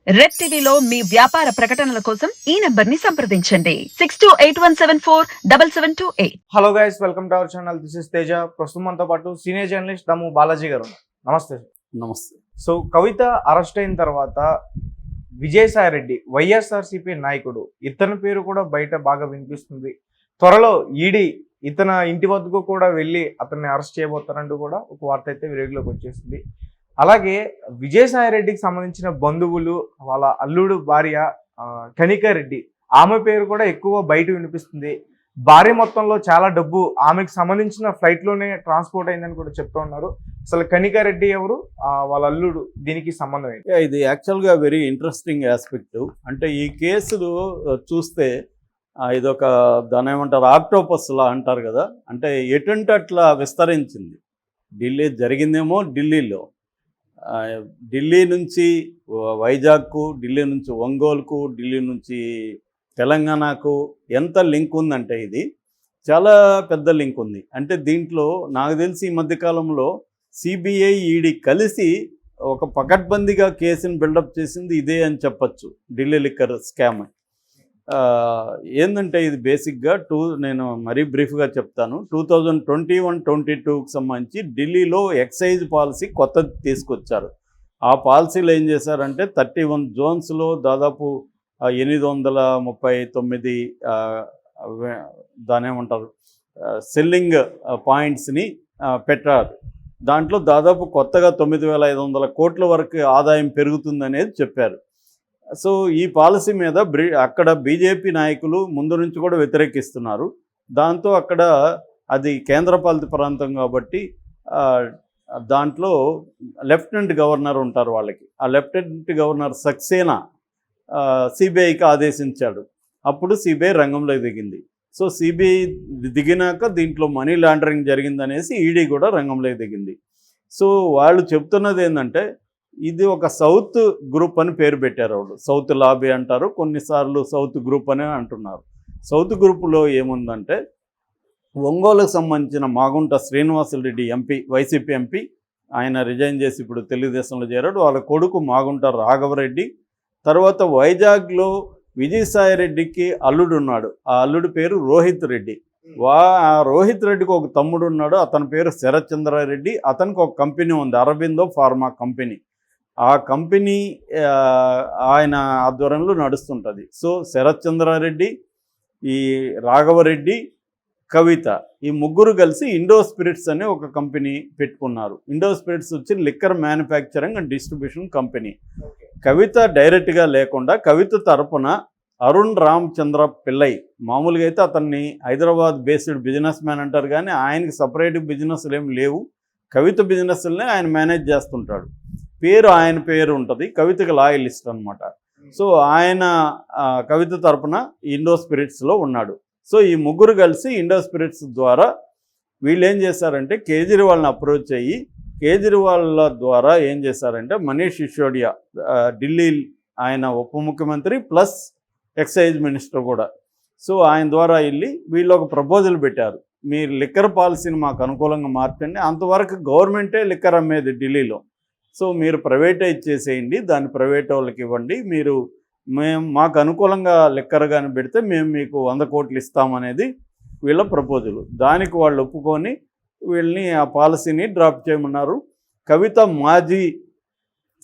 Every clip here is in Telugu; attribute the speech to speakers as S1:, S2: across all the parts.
S1: రెడ్ టీవీలో మీ వ్యాపార ప్రకటనల కోసం ఈ నంబర్ ని సంప్రదించండి 6281747728.
S2: Hello guys, welcome to our channel. This is Teja. ప్రస్తుతం మనతో పాటు సీనియర్ జర్నలిస్ట్ దమ్ము బాలాజీ గారు ఉన్నారు. నమస్తే.
S3: నమస్తే.
S2: సో కవిత అరెస్ట్ అయిన తర్వాత విజయసాయి రెడ్డి వైఎస్ఆర్సీపీ నాయకుడు, ఇతని పేరు కూడా బయట బాగా వినిపిస్తుంది. త్వరలో ఈడీ ఇతని ఇంటి వద్దకు కూడా వెళ్ళి అతన్ని అరెస్ట్ చేయబోతారంటూ కూడా ఒక వార్త అయితే విరేగులోకి వచ్చేసింది. అలాగే విజయసాయి రెడ్డికి సంబంధించిన బంధువులు, వాళ్ళ అల్లుడు భార్య కనికా రెడ్డి, ఆమె పేరు కూడా ఎక్కువ బయట వినిపిస్తుంది. భారీ మొత్తంలో చాలా డబ్బు ఆమెకు సంబంధించిన ఫ్లైట్లోనే ట్రాన్స్పోర్ట్ అయిందని కూడా చెప్తూ ఉన్నారు. అసలు కనికా రెడ్డి ఎవరు, వాళ్ళ అల్లుడు, దీనికి సంబంధం ఏంటి?
S3: ఇది యాక్చువల్గా వెరీ ఇంట్రెస్టింగ్ ఆస్పెక్ట్. అంటే ఈ కేసులు చూస్తే ఇదొక దాని ఏమంటారు, ఆక్టోపస్లా అంటారు కదా. అంటే ఎటువంటి అట్లా విస్తరించింది. ఢిల్లీ జరిగిందేమో ఢిల్లీలో, ఢిల్లీ నుంచి వైజాగ్కు, ఢిల్లీ నుంచి ఒంగోలుకు, ఢిల్లీ నుంచి తెలంగాణకు ఎంత లింక్ ఉందంటే ఇది చాలా పెద్ద లింక్ ఉంది. అంటే దీంట్లో నాకు తెలిసి ఈ మధ్యకాలంలో సిబిఐ ఈడీ కలిసి ఒక పకడ్బందీగా కేసుని బిల్డప్ చేసింది ఇదే అని చెప్పచ్చు. ఢిల్లీ లిక్కర్ స్కామ్ ఏంటంటే ఇది బేసిక్గా నేను మరీ బ్రీఫ్గా చెప్తాను. 2021-22కి సంబంధించి ఢిల్లీలో ఎక్సైజ్ పాలసీ కొత్తది తీసుకొచ్చారు. ఆ పాలసీలో ఏం చేశారంటే 31 జోన్స్లో దాదాపు 839 దాని ఏమంటారు సెల్లింగ్ పాయింట్స్ని పెట్టారు. దాంట్లో దాదాపు కొత్తగా 9,500 కోట్ల వరకు ఆదాయం పెరుగుతుందనేది చెప్పారు. సో ఈ పాలసీ మీద అక్కడ బీజేపీ నాయకులు ముందు నుంచి కూడా వ్యతిరేకిస్తున్నారు. దాంతో అక్కడ అది కేంద్రపాలిత ప్రాంతం కాబట్టి దాంట్లో లెఫ్టినెంట్ గవర్నర్ ఉంటారు వాళ్ళకి. ఆ లెఫ్టినెంట్ గవర్నర్ సక్సేనా సిబిఐకి ఆదేశించాడు. అప్పుడు సిబిఐ రంగంలోకి దిగింది. సో సిబిఐ దిగినాక దీంట్లో మనీ లాండరింగ్ జరిగిందనేసి ఈడీ కూడా రంగంలోకి దిగింది. సో వాళ్ళు చెప్తున్నది ఏంటంటే ఇది ఒక సౌత్ గ్రూప్ అని పేరు పెట్టారు వాళ్ళు. సౌత్ లాబీ అంటారు, కొన్నిసార్లు సౌత్ గ్రూప్ అని అంటున్నారు. సౌత్ గ్రూపులో ఏముందంటే ఒంగోలుకు సంబంధించిన Magunta Srinivasa Reddy MP, YCP MP, ఆయన రిజైన్ చేసి ఇప్పుడు తెలుగుదేశంలో చేరాడు. వాళ్ళ కొడుకు మాగుంట రాఘవరెడ్డి. తర్వాత వైజాగ్లో విజయసాయి రెడ్డికి అల్లుడు ఉన్నాడు. ఆ అల్లుడి పేరు రోహిత్ రెడ్డి. ఆ రోహిత్ రెడ్డికి ఒక తమ్ముడు ఉన్నాడు, అతని పేరు శరత్ చంద్రారెడ్డి. అతనికి ఒక కంపెనీ ఉంది, అరబిందో ఫార్మా కంపెనీ. ఆ కంపెనీ ఆయన ఆధ్వర్యంలో నడుస్తుంటుంది. సో శరత్ చంద్రారెడ్డి, ఈ రాఘవరెడ్డి, కవిత, ఈ ముగ్గురు కలిసి ఇండో స్పిరిట్స్ అనే ఒక కంపెనీ పెట్టుకున్నారు. ఇండో స్పిరిట్స్ వచ్చి liquor manufacturing and distribution company. Kavitha డైరెక్ట్గా లేకుండా కవిత తరపున అరుణ్ రామచంద్ర పిల్లై, మామూలుగా అయితే అతన్ని హైదరాబాద్ బేస్డ్ బిజినెస్ మ్యాన్ అంటారు, కానీ ఆయనకి సపరేట్ బిజినెస్లు ఏమి లేవు. కవిత బిజినెస్లనే ఆయన మేనేజ్ చేస్తుంటాడు. ఆయన పేరు ఉంటుంది, కవితకి లాయలిస్ట్ అనమాట. సో ఆయన కవిత తరపున ఇండో స్పిరిట్స్లో ఉన్నాడు. సో ఈ ముగ్గురు కలిసి ఇండో స్పిరిట్స్ ద్వారా వీళ్ళు ఏం చేశారంటే కేజ్రీవాల్ని అప్రోచ్ అయ్యి, కేజ్రీవాల్ ద్వారా ఏం చేశారంటే మనీష్ సిసోడియా, ఢిల్లీ ఆయన ఉప ముఖ్యమంత్రి ప్లస్ ఎక్సైజ్ మినిస్టర్ కూడా. సో ఆయన ద్వారా వెళ్ళి వీళ్ళు ఒక ప్రపోజల్ పెట్టారు. మీరు లిక్కర్ పాలసీని మాకు అనుకూలంగా మార్చండి, అంతవరకు గవర్నమెంటే లిక్కర్ అమ్మేది ఢిల్లీలో. సో మీరు ప్రైవేటైజ్ చేసేయండి, దాన్ని ప్రైవేట్ వాళ్ళకి ఇవ్వండి, మాకు అనుకూలంగా లిక్కర్ కానీ పెడితే మేము మీకు 100 కోట్లు ఇస్తామనేది వీళ్ళ ప్రపోజల్. దానికి వాళ్ళు ఒప్పుకొని వీళ్ళని ఆ పాలసీని డ్రాప్ చేయమన్నారు. కవిత మాజీ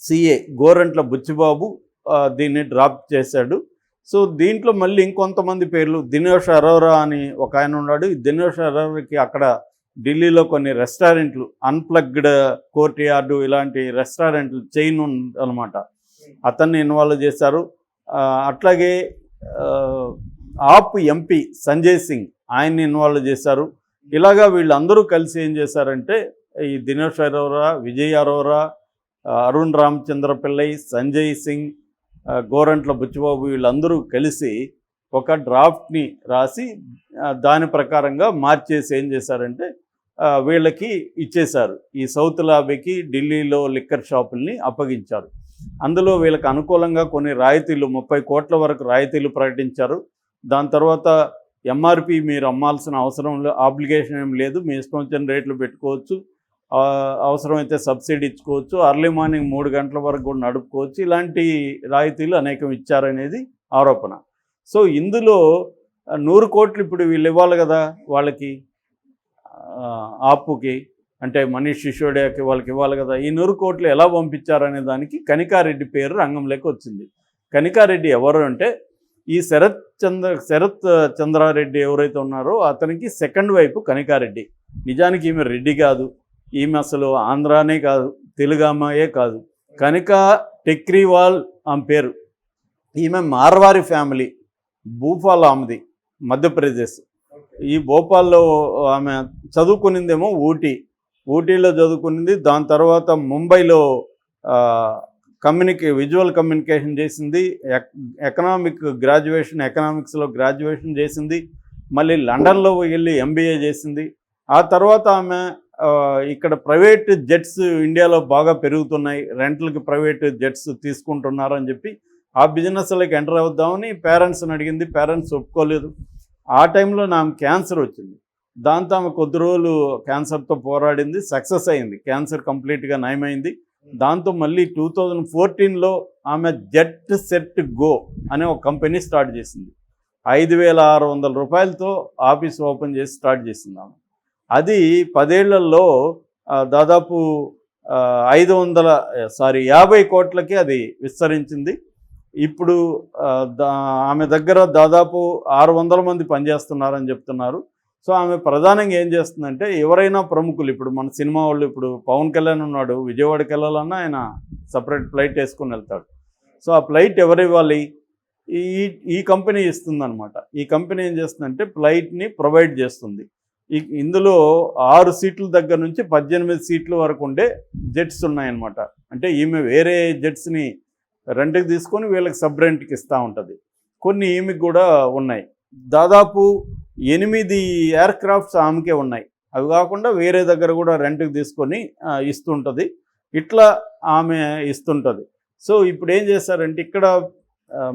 S3: సిఏ గోరంట్ల బుచ్చిబాబు దీన్ని డ్రాప్ చేశాడు. సో దీంట్లో మళ్ళీ ఇంకొంతమంది పేర్లు, దినేష్ అరోరా అని ఒక ఆయన ఉన్నాడు. ఈ దినేష్ అరోరాకి అక్కడ ఢిల్లీలో కొన్ని రెస్టారెంట్లు, అన్ప్లగ్డ్ కోర్ట్ యార్డు ఇలాంటి రెస్టారెంట్లు చైన్ అనమాట, అతన్ని ఇన్వాల్వ్ చేశారు. అట్లాగే ఆప్ ఎంపీ సంజయ్ సింగ్, ఆయన్ని ఇన్వాల్వ్ చేశారు. ఇలాగా వీళ్ళందరూ కలిసి ఏం చేశారంటే ఈ దినేష్ అరోరా, విజయ్ అరోరా, అరుణ్ రామచంద్ర పిల్లై, సంజయ్ సింగ్, గోరంట్ల బుచ్చిబాబు వీళ్ళందరూ కలిసి ఒక డ్రాఫ్ట్ని రాసి దాని ప్రకారంగా మార్చేసి ఏం చేశారంటే వీళ్ళకి ఇచ్చేశారు. ఈ సౌత్ లాబీకి ఢిల్లీలో లిక్కర్ షాపుల్ని అప్పగించారు. అందులో వీళ్ళకి అనుకూలంగా కొన్ని రాయితీలు, 30 కోట్ల వరకు రాయితీలు ప్రకటించారు. దాని తర్వాత ఎంఆర్పి మీరు అమ్మాల్సిన అవసరం ఆబ్లిగేషన్ ఏం లేదు, మీ ఇష్టం వచ్చిన రేట్లు పెట్టుకోవచ్చు, అవసరమైతే సబ్సిడీ ఇచ్చుకోవచ్చు, అర్లీ మార్నింగ్ 3 గంటల వరకు కూడా నడుపుకోవచ్చు, ఇలాంటి రాయితీలు అనేకం ఇచ్చారనేది ఆరోపణ. సో ఇందులో 100 కోట్లు ఇప్పుడు వీళ్ళు ఇవ్వాలి కదా వాళ్ళకి, ఆపుకి అంటే మనీష్ సిసోడియాకి వాళ్ళకి ఇవ్వాలి కదా. ఈ 100 కోట్లు ఎలా పంపించారనే దానికి కనికారెడ్డి పేరు రంగంలోకి వచ్చింది. కనికారెడ్డి ఎవరు అంటే ఈ శరత్ చంద్రారెడ్డి ఎవరైతే ఉన్నారో అతనికి సెకండ్ వైపు కనికారెడ్డి. నిజానికి ఈమె రెడ్డి కాదు, ఈమె అసలు ఆంధ్రానే కాదు, తెలుగు అమ్మాయే కాదు. కనికా టెక్రీవాల్ ఆమె పేరు. ఈమె మార్వారి ఫ్యామిలీ, భూపాల్ ఆమెది, మధ్యప్రదేశ్. ఈ భోపాల్లో ఆమె చదువుకునిందేమో ఊటీలో చదువుకునింది. దాని తర్వాత ముంబైలో విజువల్ కమ్యూనికేషన్ చేసింది, ఎకనామిక్స్లో గ్రాడ్యుయేషన్ చేసింది. మళ్ళీ లండన్లో వెళ్ళి MBA చేసింది. ఆ తర్వాత ఆమె ఇక్కడ ప్రైవేట్ జెట్స్ ఇండియాలో బాగా పెరుగుతున్నాయి, రెంట్లకి ప్రైవేట్ జెట్స్ తీసుకుంటున్నారని చెప్పి ఆ బిజినెస్లోకి ఎంటర్ అవుద్దామని పేరెంట్స్ని అడిగింది. పేరెంట్స్ ఒప్పుకోలేదు. ఆ టైంలో ఆమె క్యాన్సర్ వచ్చింది. దాంతో ఆమె కొద్ది రోజులు క్యాన్సర్తో పోరాడింది, సక్సెస్ అయింది, క్యాన్సర్ కంప్లీట్గా నయమైంది. దాంతో మళ్ళీ 2014లో ఆమె జెట్ సెట్ గో అనే ఒక కంపెనీ స్టార్ట్ చేసింది. 5,600 రూపాయలతో ఆఫీస్ ఓపెన్ చేసి స్టార్ట్ చేసింది ఆమె. అది 10 ఏళ్లలో దాదాపు 50 కోట్లకి అది విస్తరించింది. ఇప్పుడు ఆమె దగ్గర దాదాపు 600 మంది పనిచేస్తున్నారని చెప్తున్నారు. సో ఆమె ప్రధానంగా ఏం చేస్తుందంటే, ఎవరైనా ప్రముఖులు, ఇప్పుడు మన సినిమా వాళ్ళు, ఇప్పుడు పవన్ కళ్యాణ్ ఉన్నాడు, విజయవాడకి వెళ్ళాలన్నా ఆయన సపరేట్ ఫ్లైట్ వేసుకొని వెళ్తాడు. సో ఆ ఫ్లైట్ ఎవరు ఇవ్వాలి? ఈ కంపెనీ ఇస్తుందన్నమాట. ఈ కంపెనీ ఏం చేస్తుందంటే ఫ్లైట్ని ప్రొవైడ్ చేస్తుంది. ఇందులో 6 సీట్ల దగ్గర నుంచి 18 సీట్ల వరకు ఉండే జెట్స్ ఉన్నాయన్నమాట. అంటే ఈమె వేరే జెట్స్ని రెంట్కి తీసుకొని వీళ్ళకి సబ్ రెంట్కి ఇస్తూ ఉంటుంది. కొన్ని ఈమెకి కూడా ఉన్నాయి. దాదాపు 8 ఎయిర్క్రాఫ్ట్స్ ఆమెకే ఉన్నాయి. అవి కాకుండా వేరే దగ్గర కూడా రెంట్కి తీసుకొని ఇస్తుంటుంది. ఇట్లా ఆమె ఇస్తుంటుంది. సో ఇప్పుడు ఏం చేస్తారంటే, ఇక్కడ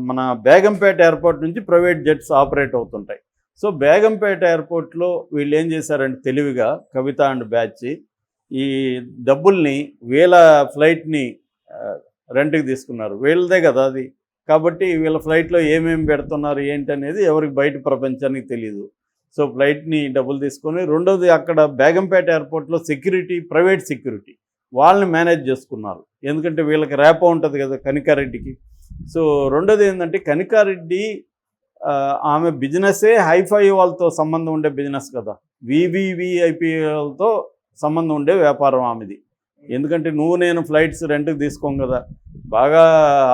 S3: మన బేగంపేట ఎయిర్పోర్ట్ నుంచి ప్రైవేట్ జెట్స్ ఆపరేట్ అవుతుంటాయి. సో బేగంపేట ఎయిర్పోర్ట్లో వీళ్ళు ఏం చేశారంటే, తెలివిగా కవిత అండ్ బ్యాచ్ ఈ డబ్బుల్ని వీళ్ళ ఫ్లైట్ని రెంట్కి తీసుకున్నారు. వీళ్ళదే కదా అది. కాబట్టి వీళ్ళ ఫ్లైట్లో ఏమేమి పెడుతున్నారు ఏంటి అనేది ఎవరికి బయట ప్రపంచానికి తెలియదు. సో ఫ్లైట్ని డబ్బులు తీసుకొని, రెండోది అక్కడ బేగంపేట ఎయిర్పోర్ట్లో సెక్యూరిటీ, ప్రైవేట్ సెక్యూరిటీ వాళ్ళని మేనేజ్ చేసుకున్నారు. ఎందుకంటే వీళ్ళకి ర్యాపో ఉంటుంది కదా కనికారెడ్డికి. సో రెండోది ఏంటంటే, కనికారెడ్డి ఆమె బిజినెస్సే హైఫై వాళ్ళతో సంబంధం ఉండే బిజినెస్ కదా, VVVIP వాళ్ళతో సంబంధం ఉండే వ్యాపారం ఆమెది. ఎందుకంటే నువ్వు నేను ఫ్లైట్స్ రెంట్కి తీసుకోం కదా, బాగా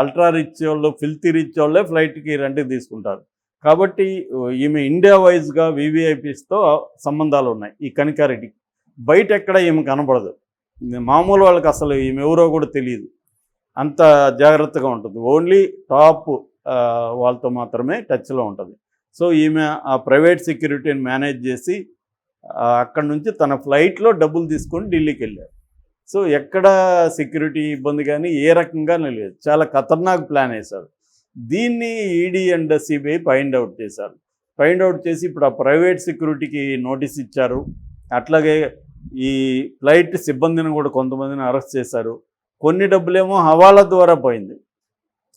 S3: అల్ట్రా రిచ్ వాళ్ళు, ఫిల్తీ రిచ్ వాళ్ళే ఫ్లైట్కి రెంట్కి తీసుకుంటారు. కాబట్టి ఈమె ఇండియా వైజ్గా VVIPస్తో సంబంధాలు ఉన్నాయి ఈ కనికారెడ్డికి. బయట ఎక్కడ ఈమె కనపడదు. మామూలు వాళ్ళకి అసలు ఈమె ఎవరో కూడా తెలియదు. అంత జాగ్రత్తగా ఉంటుంది. ఓన్లీ టాప్ వాళ్ళతో మాత్రమే టచ్లో ఉంటుంది. సో ఈమె ఆ ప్రైవేట్ సెక్యూరిటీని మేనేజ్ చేసి అక్కడి నుంచి తన ఫ్లైట్లో డబ్బులు తీసుకొని ఢిల్లీకి వెళ్ళారు. సో ఎక్కడ సెక్యూరిటీ ఇబ్బంది కానీ ఏ రకంగానే లేదు. చాలా ఖతర్నాక్ ప్లాన్ వేశారు. దీన్ని ED and CBI find out చేశారు. ఫైండ్ అవుట్ చేసి ఇప్పుడు ఆ ప్రైవేట్ సెక్యూరిటీకి నోటీస్ ఇచ్చారు. అట్లాగే ఈ ఫ్లైట్ సిబ్బందిని కూడా కొంతమందిని అరెస్ట్ చేశారు. కొన్ని డబ్బులేమో హవాలా ద్వారా పోయింది.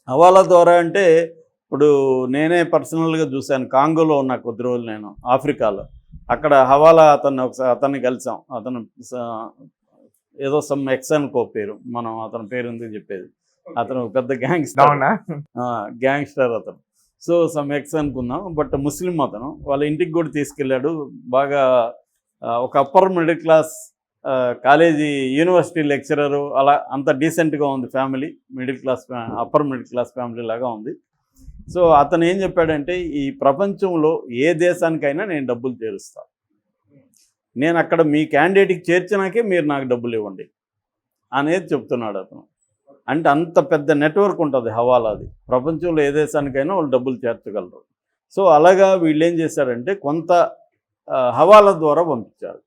S3: హవాలా ద్వారా అంటే ఇప్పుడు నేనే పర్సనల్గా చూశాను. కాంగోలో ఉన్న కొద్ది రోజులు నేను ఆఫ్రికాలో, అక్కడ హవాలా అతన్ని కలిసాం. అతను ఏదో సమ్ ఎక్స్ అనుకో పేరు, మనం అతని పేరు ఎందుకు చెప్పేది, అతను పెద్ద గ్యాంగ్స్టర్ అతను. సో సమ్ ఎక్స్ అనుకుందాం, బట్ ముస్లిం అతను. వాళ్ళ ఇంటికి కూడా తీసుకెళ్ళాడు. బాగా ఒక upper middle class college university lecturer, అలా అంత డీసెంట్గా ఉంది family. Upper middle class family లాగా ఉంది. సో అతను ఏం చెప్పాడంటే, ఈ ప్రపంచంలో ఏ దేశానికైనా నేను డబ్బులు చేరుస్తాను, నేను అక్కడ మీ క్యాండిడేట్కి చేర్చినాకే మీరు నాకు డబ్బులు ఇవ్వండి అనేది చెప్తున్నాడు అతను. అంటే అంత పెద్ద నెట్వర్క్ ఉంటుంది హవాలాది. ప్రపంచంలో ఏ దేశానికైనా వాళ్ళు డబ్బులు చేర్చగలరు. సో అలాగా వీళ్ళు ఏం చేశారంటే, కొంత హవాలా ద్వారా పంపించారు.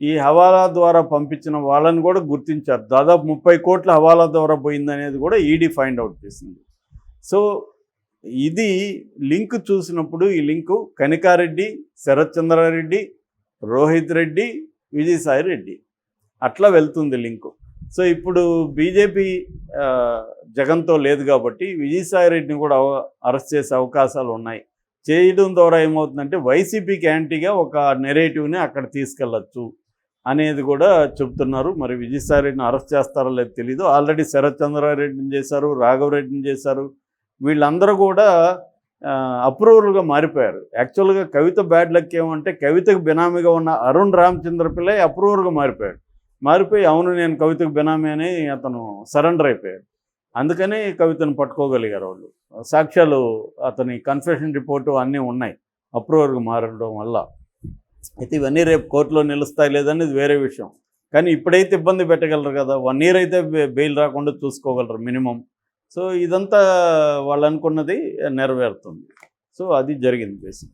S3: ఈ హవాలా ద్వారా పంపించిన వాళ్ళని కూడా గుర్తించారు. దాదాపు 30 కోట్ల హవాలా ద్వారా పోయిందనేది కూడా ED ఫైండ్ అవుట్ చేసింది. సో ఇది లింక్ చూసినప్పుడు, ఈ లింకు కనికారెడ్డి, శరత్ చంద్రారెడ్డి, రోహిత్ రెడ్డి, విజయసాయి రెడ్డి అట్లా వెళ్తుంది లింకు. సో ఇప్పుడు బీజేపీ జగన్తో లేదు కాబట్టి విజయసాయి రెడ్డిని కూడా అరెస్ట్ చేసే అవకాశాలు ఉన్నాయి. చేయడం ద్వారా ఏమవుతుందంటే వైసీపీకి యాంటీగా ఒక నెరేటివ్ని అక్కడ తీసుకెళ్ళచ్చు అనేది కూడా చెప్తున్నారు. మరి విజయసాయి రెడ్డిని అరెస్ట్ చేస్తారో లేదో తెలీదు. ఆల్రెడీ శరత్ చంద్రారెడ్డిని చేశారు, రాఘవరెడ్డిని చేశారు. వీళ్ళందరూ కూడా అప్రూవర్గా మారిపోయారు. యాక్చువల్గా కవిత బ్యాడ్ లక్ ఏమంటే కవితకు బినామీగా ఉన్న అరుణ్ రామచంద్ర పిల్లై అప్రూవర్గా మారిపోయి అవును నేను కవితకు బినామీ అని అతను సరెండర్ అయిపోయాడు. అందుకని కవితను పట్టుకోగలిగారు వాళ్ళు. సాక్ష్యాలు అతని కన్ఫెషన్ రిపోర్టు అన్నీ ఉన్నాయి అప్రూవర్గా మారడం వల్ల. అయితే ఇవన్నీ రేపు కోర్టులో నిలుస్తాయి లేదనేది వేరే విషయం. కానీ ఇప్పుడైతే ఇబ్బంది పెట్టగలరు కదా, 1 year అయితే బెయిల్ రాకుండా చూసుకోగలరు మినిమం. సో ఇదంతా వాళ్ళు అనుకున్నది నెరవేరుతుంది. సో అది జరిగింది బేసిక్గా.